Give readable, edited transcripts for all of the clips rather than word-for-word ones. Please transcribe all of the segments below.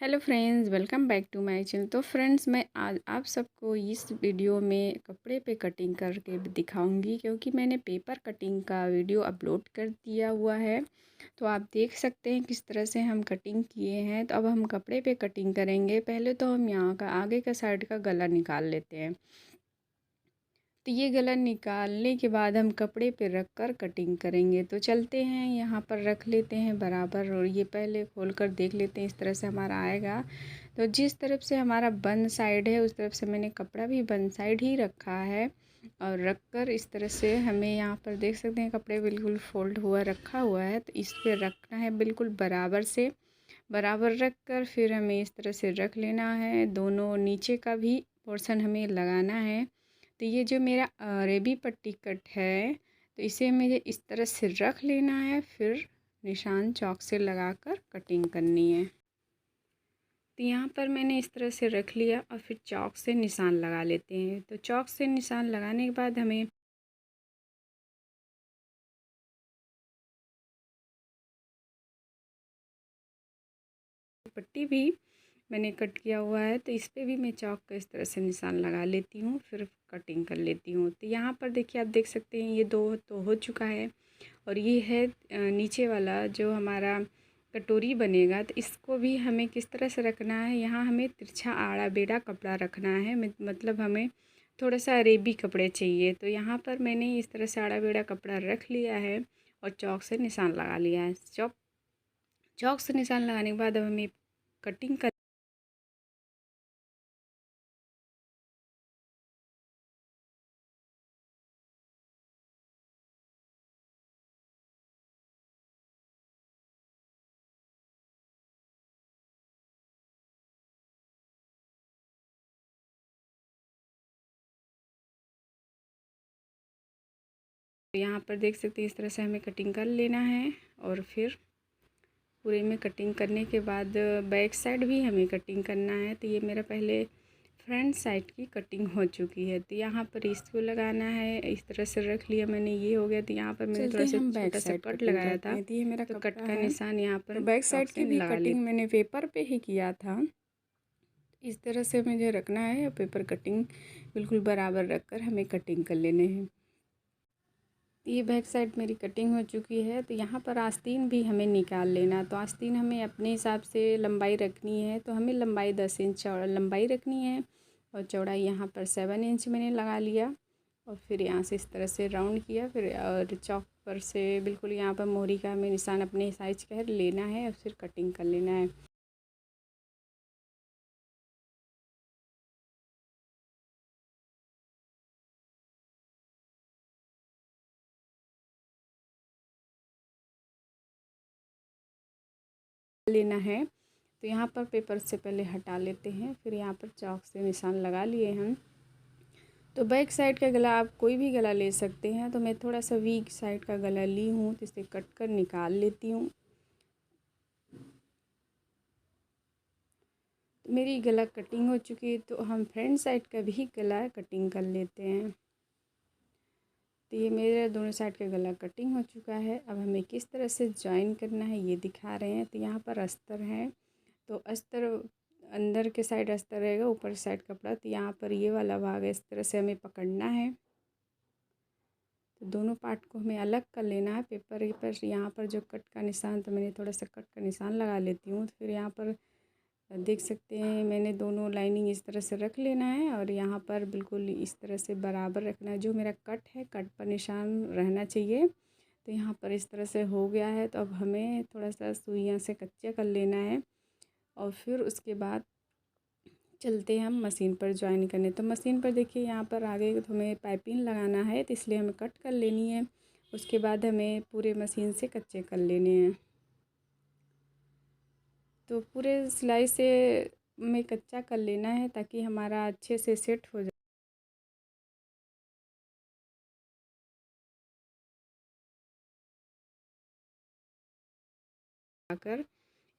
Hello friends, welcome back to my channel. तो friends, मैं आज आप सबको इस वीडियो में कपड़े पे कटिंग करके दिखाऊंगी, क्योंकि मैंने पेपर कटिंग का वीडियो अपलोड कर दिया हुआ है। तो आप देख सकते हैं किस तरह से हम कटिंग किए हैं। तो अब हम कपड़े पे कटिंग करेंगे। पहले तो हम यहाँ का आगे का साइड का गला निकाल लेते हैं। तो ये गला निकालने के बाद हम कपड़े पे रख कर कटिंग करेंगे। तो चलते हैं, यहाँ पर रख लेते हैं बराबर, और ये पहले खोल कर देख लेते हैं। इस तरह से हमारा आएगा। तो जिस तरफ से हमारा बंद साइड है उस तरफ से मैंने कपड़ा भी बंद साइड ही रखा है, और रख कर इस तरह से हमें यहाँ पर देख सकते हैं कपड़े बिल्कुल फोल्ड हुआ रखा हुआ है। तो इस पर रखना है बिल्कुल बराबर से। बराबर रख कर फिर हमें इस तरह से रख लेना है। दोनों नीचे का भी पोर्शन हमें लगाना है। तो ये जो मेरा अरेबी पट्टी कट है, तो इसे मुझे इस तरह से रख लेना है। फिर निशान चॉक से लगाकर कटिंग करनी है। तो यहाँ पर मैंने इस तरह से रख लिया, और फिर चॉक से निशान लगा लेते हैं। तो चॉक से निशान लगाने के बाद हमें पट्टी भी मैंने कट किया हुआ है, तो इस पे भी मैं चॉक का इस तरह से निशान लगा लेती हूँ, फिर कटिंग कर लेती हूँ। तो यहाँ पर देखिए, आप देख सकते हैं ये दो तो हो चुका है, और ये है नीचे वाला जो हमारा कटोरी बनेगा। तो इसको भी हमें किस तरह से रखना है, यहाँ हमें तिरछा आड़ा बेड़ा कपड़ा रखना है। मतलब हमें थोड़ा सा अरेबी कपड़े चाहिए। तो यहाँ पर मैंने इस तरह से आड़ा बेड़ा कपड़ा रख लिया है, और चॉक से निशान लगा लिया है। चॉक से निशान लगाने के बाद अब हमें कटिंग कर यहाँ पर देख सकते हैं इस तरह से हमें कटिंग कर लेना है। और फिर पूरे में कटिंग करने के बाद बैक साइड भी हमें कटिंग करना है। तो ये मेरा पहले फ्रंट साइड की कटिंग हो चुकी है। तो यहाँ पर इसको लगाना है, इस तरह से रख लिया मैंने, ये हो गया। तो यहाँ पर मैंने थोड़ा सा छोटा सा कट लगाया था। तो ये मेरा कट का निशान यहाँ पर बैक साइड की भी कटिंग मैंने पेपर पे ही किया था। इस तरह से मुझे रखना है, और पेपर कटिंग बिल्कुल बराबर रख कर हमें कटिंग कर लेने हैं। ये बैक साइड मेरी कटिंग हो चुकी है। तो यहाँ पर आस्तीन भी हमें निकाल लेना। तो आस्तीन हमें अपने हिसाब से लंबाई रखनी है। तो हमें लंबाई 10 इंच चौड़ा लंबाई रखनी है, और चौड़ाई यहाँ पर 7 इंच मैंने लगा लिया। और फिर यहाँ से इस तरह से राउंड किया, फिर और चौक पर से बिल्कुल यहाँ पर मोहरी का हमें निशान अपने साइज का लेना है, और फिर कटिंग कर लेना है। लेना है। तो यहाँ पर पेपर से पहले हटा लेते हैं, फिर यहाँ पर चौक से निशान लगा लिए हम। तो बैक साइड का गला आप कोई भी गला ले सकते हैं। तो मैं थोड़ा सा वीक साइड का गला ली हूँ, तो इसे कट कर निकाल लेती हूँ। तो मेरी गला कटिंग हो चुकी है। तो हम फ्रंट साइड का भी गला कटिंग कर लेते हैं। तो ये मेरे दोनों साइड का गला कटिंग हो चुका है। अब हमें किस तरह से जॉइन करना है ये दिखा रहे हैं। तो यहाँ पर अस्तर है, तो अस्तर अंदर के साइड अस्तर रहेगा, ऊपर साइड कपड़ा। तो यहाँ पर ये वाला भाग है, इस तरह से हमें पकड़ना है। तो दोनों पार्ट को हमें अलग कर लेना है। पेपर पर यहाँ पर जो कट का निशान, तो मैंने थोड़ा सा कट का निशान लगा लेती हूँ। तो फिर यहाँ पर देख सकते हैं मैंने दोनों लाइनिंग इस तरह से रख लेना है, और यहाँ पर बिल्कुल इस तरह से बराबर रखना है। जो मेरा कट है, कट पर निशान रहना चाहिए। तो यहाँ पर इस तरह से हो गया है। तो अब हमें थोड़ा सा सुइयाँ से कच्चा कर लेना है, और फिर उसके बाद चलते हैं हम मशीन पर ज्वाइन करने। तो मशीन पर देखिए, यहाँ पर आगे तो हमें पाइपिंग लगाना है, तो इसलिए हमें कट कर लेनी है। उसके बाद हमें पूरे मशीन से कच्चे कर लेने हैं। तो पूरे सिलाई से हमें कच्चा कर लेना है, ताकि हमारा अच्छे से सेट हो जाकर।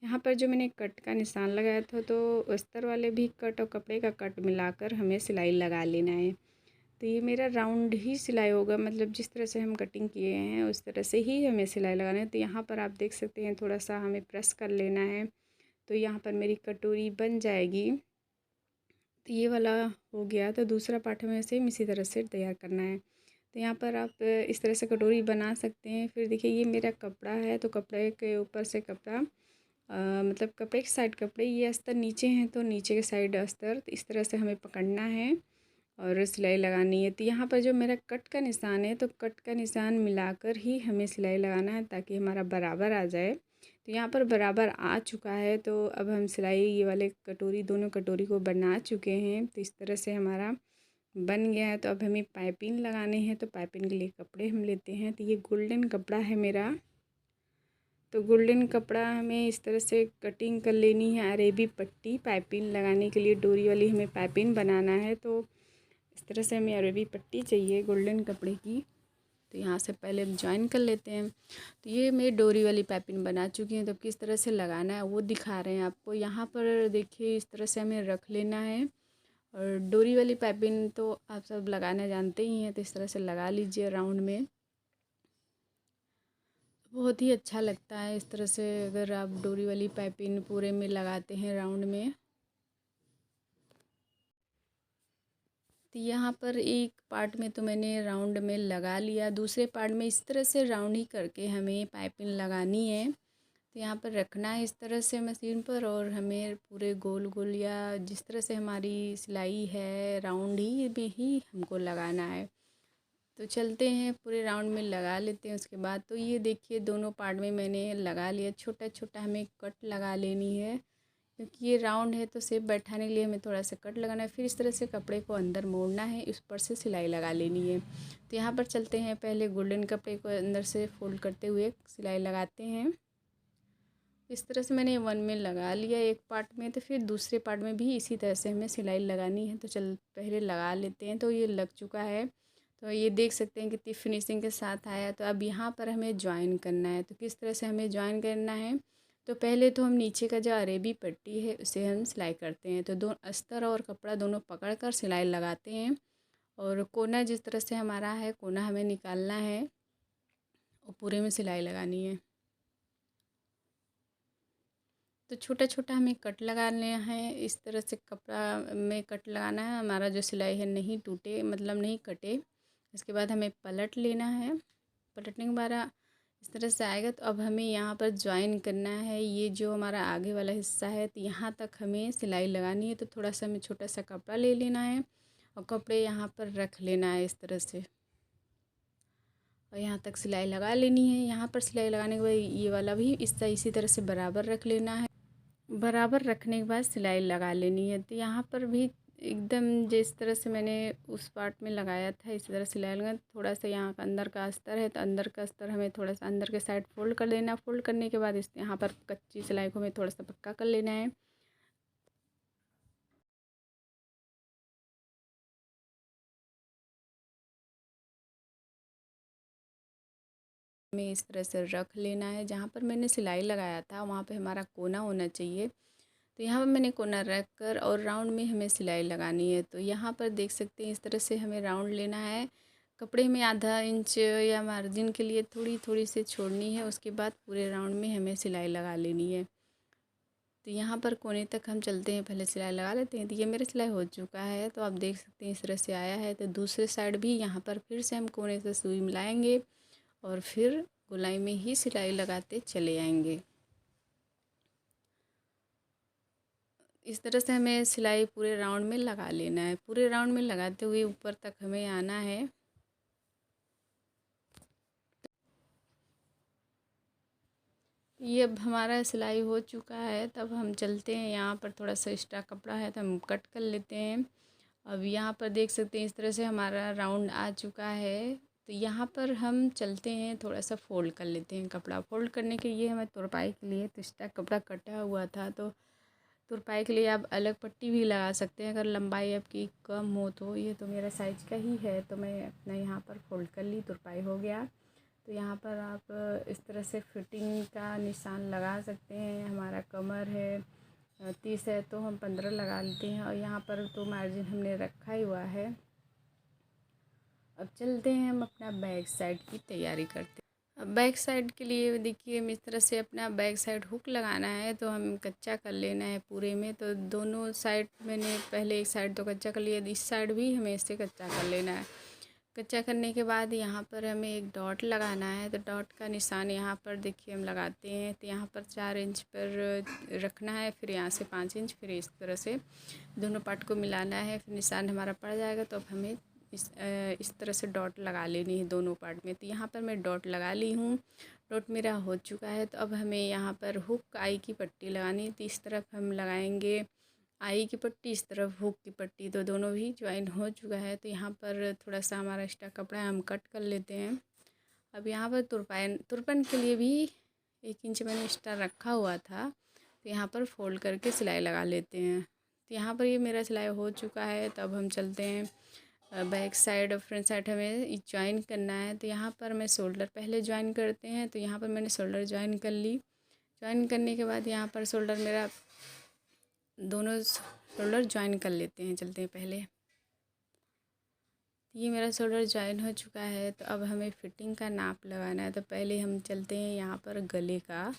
यहाँ पर जो मैंने कट का निशान लगाया था, तो अस्तर वाले भी कट और कपड़े का कट मिलाकर हमें सिलाई लगा लेना है। तो ये मेरा राउंड ही सिलाई होगा, मतलब जिस तरह से हम कटिंग किए हैं उस तरह से ही हमें सिलाई लगाना है। तो यहाँ पर आप देख सकते हैं थोड़ा सा हमें प्रेस कर लेना है। तो यहाँ पर मेरी कटोरी बन जाएगी। तो ये वाला हो गया, तो दूसरा पार्ट हमें सेम इसी तरह से तैयार करना है। तो यहाँ पर आप इस तरह से कटोरी बना सकते हैं। फिर देखिए ये मेरा कपड़ा है, तो कपड़े के ऊपर से कपड़ा मतलब कपड़े की साइड कपड़े, ये अस्तर नीचे हैं तो नीचे के साइड अस्तर, तो इस तरह से हमें पकड़ना है और सिलाई लगानी है। तो यहाँ पर जो मेरा कट का निशान है, तो कट का निशान मिलाकर ही हमें सिलाई लगाना है ताकि हमारा बराबर आ जाए। तो यहाँ पर बराबर आ चुका है, तो अब हम सिलाई ये वाले कटोरी, दोनों कटोरी को बना चुके हैं। तो इस तरह से हमारा बन गया है। तो अब हमें पाइपिंग लगाने हैं, तो पाइपिंग के लिए कपड़े हम लेते हैं। तो ये गोल्डन कपड़ा है मेरा, तो गोल्डन कपड़ा हमें इस तरह से कटिंग कर लेनी है। अरेबी पट्टी पाइपिंग लगाने के लिए डोरी वाली हमें पाइपिंग बनाना है, तो इस तरह से हमें अरेबी पट्टी चाहिए गोल्डन कपड़े की। तो यहाँ से पहले हम ज्वाइन कर लेते हैं। तो ये मैं डोरी वाली पाइपिंग बना चुकी हैं, तो किस तरह से लगाना है वो दिखा रहे हैं आपको। यहाँ पर देखिए इस तरह से हमें रख लेना है, और डोरी वाली पाइपिंग तो आप सब लगाना जानते ही हैं। तो इस तरह से लगा लीजिए राउंड में, बहुत ही अच्छा लगता है इस तरह से अगर आप डोरी वाली पाइपिंग पूरे में लगाते हैं राउंड में। तो यहाँ पर एक पार्ट में तो मैंने राउंड में लगा लिया, दूसरे पार्ट में इस तरह से राउंड ही करके हमें पाइपिंग लगानी है। तो यहाँ पर रखना है इस तरह से मशीन पर, और हमें पूरे गोल गोल या जिस तरह से हमारी सिलाई है राउंड ही में ही हमको लगाना है। तो चलते हैं पूरे राउंड में लगा लेते हैं उसके बाद। तो ये देखिए दोनों पार्ट में मैंने लगा लिया, छोटा छोटा हमें कट लगा लेनी है क्योंकि ये राउंड है, तो सेप बैठाने के लिए हमें थोड़ा सा कट लगाना है। फिर इस तरह से कपड़े को अंदर मोड़ना है, इस पर से सिलाई लगा लेनी है। तो यहाँ पर चलते हैं, पहले गोल्डन कपड़े को अंदर से फोल्ड करते हुए सिलाई लगाते हैं। इस तरह से मैंने वन में लगा लिया एक पार्ट में, तो फिर दूसरे पार्ट में भी इसी तरह से हमें सिलाई लगानी है। तो चल पहले लगा लेते हैं। तो ये लग चुका है, तो ये देख सकते हैं कितनी फिनिशिंग के साथ आया। तो अब यहाँ पर हमें ज्वाइन करना है। तो किस तरह से हमें ज्वाइन करना है, तो पहले तो हम नीचे का जो अरेबी पट्टी है उसे हम सिलाई करते हैं। तो दो अस्तर और कपड़ा दोनों पकड़ कर सिलाई लगाते हैं, और कोना जिस तरह से हमारा है कोना हमें निकालना है और पूरे में सिलाई लगानी है। तो छोटा छोटा हमें कट लगाना है, इस तरह से कपड़ा में कट लगाना है, हमारा जो सिलाई है नहीं टूटे, मतलब नहीं कटे। इसके बाद हमें पलट लेना है, पलटने के बाद इस तरह से आएगा। तो अब हमें यहाँ पर ज्वाइन करना है, ये जो हमारा आगे वाला हिस्सा है, तो यहाँ तक हमें सिलाई लगानी है। तो थोड़ा सा हमें छोटा सा कपड़ा ले लेना है और कपड़े यहाँ पर रख लेना है इस तरह से, और यहाँ तक सिलाई लगा लेनी है। यहाँ पर सिलाई लगाने के बाद ये वाला भी इसी तरह से बराबर रख लेना है। बराबर रखने के बाद सिलाई लगा लेनी है। तो यहाँ पर भी एकदम जिस तरह से मैंने उस पार्ट में लगाया था इसी तरह सिलाई लगा। थोड़ा सा यहाँ का अंदर का अस्तर है, तो अंदर का अस्तर हमें थोड़ा सा अंदर के साइड फोल्ड कर लेना। फोल्ड करने के बाद इस यहाँ पर कच्ची सिलाई को हमें थोड़ा सा पक्का कर लेना है। हमें इस तरह से रख लेना है, जहाँ पर मैंने सिलाई लगाया था वहाँ पे हमारा कोना होना चाहिए। तो यहाँ पर मैंने कोना रख कर और राउंड में हमें सिलाई लगानी है। तो यहाँ पर देख सकते हैं इस तरह से हमें राउंड लेना है। कपड़े में आधा इंच या मार्जिन के लिए थोड़ी थोड़ी से छोड़नी है, उसके बाद पूरे राउंड में हमें सिलाई लगा लेनी है। तो यहाँ पर कोने तक हम चलते हैं, पहले सिलाई लगा लेते हैं। तो ये मेरा सिलाई हो चुका है, तो आप देख सकते हैं इस तरह से आया है। तो दूसरे साइड भी यहाँ पर फिर से हम कोने से सुई मिलाएंगे और फिर गोलाई में ही सिलाई लगाते चले आएंगे। इस तरह से हमें सिलाई पूरे राउंड में लगा लेना है। पूरे राउंड में लगाते हुए ऊपर तक हमें आना है। ये अब हमारा सिलाई हो चुका है, तब हम चलते हैं। यहाँ पर थोड़ा सा एक्स्ट्रा कपड़ा है तो हम कट कर लेते हैं। अब यहाँ पर देख सकते हैं इस तरह से हमारा राउंड आ चुका है। तो यहाँ पर हम चलते हैं, थोड़ा सा फ़ोल्ड कर लेते हैं कपड़ा। फ़ोल्ड करने के लिए हमें तुरपाई के लिए तो एक्स्ट्रा कपड़ा कटा हुआ था, तो तुरपाई के लिए आप अलग पट्टी भी लगा सकते हैं अगर लंबाई आपकी कम हो तो। ये तो मेरा साइज़ का ही है, तो मैं अपना यहाँ पर फ़ोल्ड कर ली, तुरपाई हो गया। तो यहाँ पर आप इस तरह से फिटिंग का निशान लगा सकते हैं। हमारा कमर है 30 है तो हम 15 लगा लेते हैं, और यहाँ पर तो मार्जिन हमने रखा ही हुआ है। अब चलते हैं हम अपना बैक साइड की तैयारी करते हैं। अब बैक साइड के लिए देखिए इस तरह से अपना बैक साइड हुक लगाना है, तो हम कच्चा कर लेना है पूरे में। तो दोनों साइड मैंने पहले एक साइड तो कच्चा कर लिया, इस साइड भी हमें इससे कच्चा कर लेना है। कच्चा करने के बाद यहाँ पर हमें एक डॉट लगाना है, तो डॉट का निशान यहाँ पर देखिए हम लगाते हैं। तो यहाँ पर 4 इंच पर रखना है, फिर यहाँ से 5 इंच, फिर इस तरह से दोनों पार्ट को मिलाना है। फिर निशान हमारा पड़ जाएगा तो अब हमें इस तरह से डॉट लगा लेनी है दोनों पार्ट में। तो यहाँ पर मैं डॉट लगा ली हूँ, डॉट मेरा हो चुका है। तो अब हमें यहाँ पर हुक आई की पट्टी लगानी है। तो इस तरफ हम लगाएंगे आई की पट्टी, इस तरफ हुक की पट्टी, तो दोनों भी ज्वाइन हो चुका है। तो यहाँ पर थोड़ा सा हमारा एक्स्ट्रा कपड़ा है, हम कट कर लेते हैं। अब यहाँ पर तुरपन के लिए भी 1 इंच मैंने एक्स्ट्रा रखा हुआ था, तो यहाँ पर फोल्ड करके सिलाई लगा लेते हैं। तो यहाँ पर ये मेरा सिलाई हो चुका है। तो अब हम चलते हैं बैक साइड और फ्रंट साइड हमें ज्वाइन करना है। तो यहाँ पर मैं शोल्डर पहले ज्वाइन करते हैं। तो यहाँ पर मैंने शोल्डर ज्वाइन कर ली। ज्वाइन करने के बाद यहाँ पर शोल्डर मेरा दोनों शोल्डर ज्वाइन कर लेते हैं। चलते हैं पहले, ये मेरा शोल्डर ज्वाइन हो चुका है। तो अब हमें फिटिंग का नाप लगाना है। तो पहले हम चलते हैं यहाँ पर गले का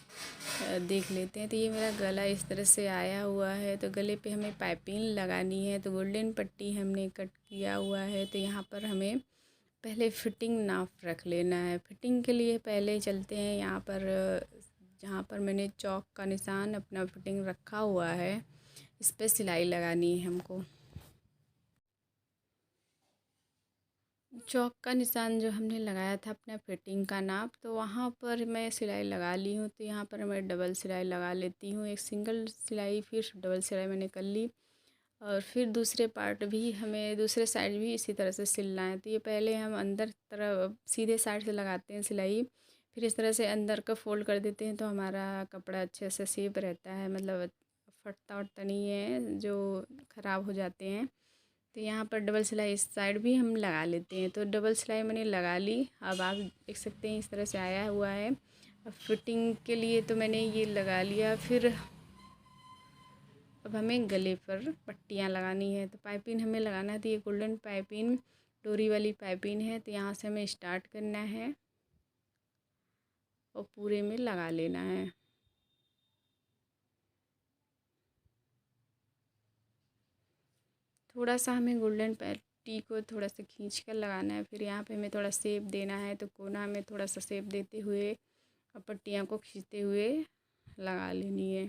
देख लेते हैं। तो ये मेरा गला इस तरह से आया हुआ है। तो गले पे हमें पाइपिंग लगानी है। तो गोल्डन पट्टी हमने कट किया हुआ है। तो यहाँ पर हमें पहले फ़िटिंग नाप रख लेना है। फ़िटिंग के लिए पहले चलते हैं यहाँ पर, जहाँ पर मैंने चौक का निशान अपना फ़िटिंग रखा हुआ है, इस पर सिलाई लगानी है हमको। चौक का निशान जो हमने लगाया था अपना फिटिंग का नाप, तो वहाँ पर मैं सिलाई लगा ली हूँ। तो यहाँ पर मैं डबल सिलाई लगा लेती हूँ, एक सिंगल सिलाई फिर डबल सिलाई मैंने कर ली। और फिर दूसरे पार्ट भी हमें दूसरे साइड भी इसी तरह से सिलना है। तो ये पहले हम अंदर तरफ सीधे साइड से लगाते हैं सिलाई, फिर इस तरह से अंदर का फोल्ड कर देते हैं। तो हमारा कपड़ा अच्छे से सेफ रहता है, मतलब फटता उटता नहीं है जो ख़राब हो जाते हैं। तो यहाँ पर डबल सिलाई इस साइड भी हम लगा लेते हैं। तो डबल सिलाई मैंने लगा ली। अब आप देख सकते हैं इस तरह से आया हुआ है। अब फिटिंग के लिए तो मैंने ये लगा लिया। फिर अब हमें गले पर पट्टियाँ लगानी है। तो पाइपिंग हमें लगाना है। तो ये गोल्डन पाइपिंग डोरी वाली पाइपिंग है। तो यहाँ से हमें स्टार्ट करना है और पूरे में लगा लेना है। थोड़ा सा हमें गोल्डन पट्टी को थोड़ा सा खींच कर लगाना है। फिर यहाँ पे हमें थोड़ा शेप देना है। तो कोना में थोड़ा सा शेप देते हुए और पट्टियाँ को खींचते हुए लगा लेनी है।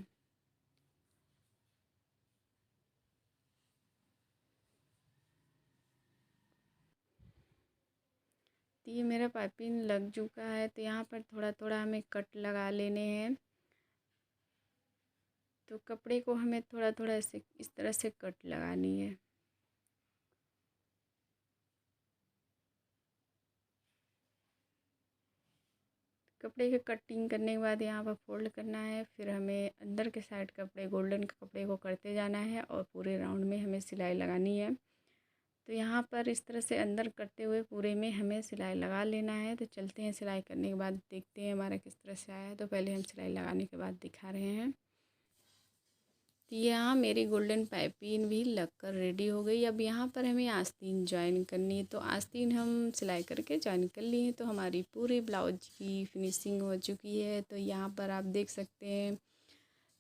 तो ये मेरा पाइपिंग लग चुका है। तो यहाँ पर थोड़ा थोड़ा हमें कट लगा लेने हैं। तो कपड़े को हमें थोड़ा थोड़ा ऐसे इस तरह से कट लगानी है। कपड़े के कटिंग करने के बाद यहाँ पर फोल्ड करना है। फिर हमें अंदर के साइड कपड़े गोल्डन के कपड़े को करते जाना है और पूरे राउंड में हमें सिलाई लगानी है। तो यहाँ पर इस तरह से अंदर करते हुए पूरे में हमें सिलाई लगा लेना है। तो चलते हैं, सिलाई करने के बाद देखते हैं हमारा किस तरह से आया है। तो पहले हम सिलाई लगाने के बाद दिखा रहे हैं। तो यहाँ मेरी गोल्डन पाइपिंग भी लगकर रेडी हो गई। अब यहाँ पर हमें आस्तीन ज्वाइन करनी है। तो आस्तीन हम सिलाई करके ज्वाइन कर लिए हैं। तो हमारी पूरी ब्लाउज की फिनिशिंग हो चुकी है। तो यहाँ पर आप देख सकते हैं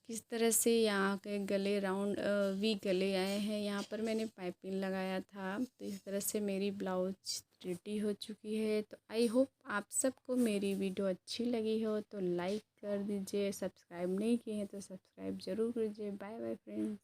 किस तरह से यहाँ के गले राउंड वी गले आए हैं। यहाँ पर मैंने पाइपिंग लगाया था। तो इस तरह से मेरी ब्लाउज रेडी हो चुकी है। तो आई होप आप सबको मेरी वीडियो अच्छी लगी हो। तो लाइक कर दीजिए, सब्सक्राइब नहीं किए हैं तो सब्सक्राइब ज़रूर कीजिए। Bye bye friends.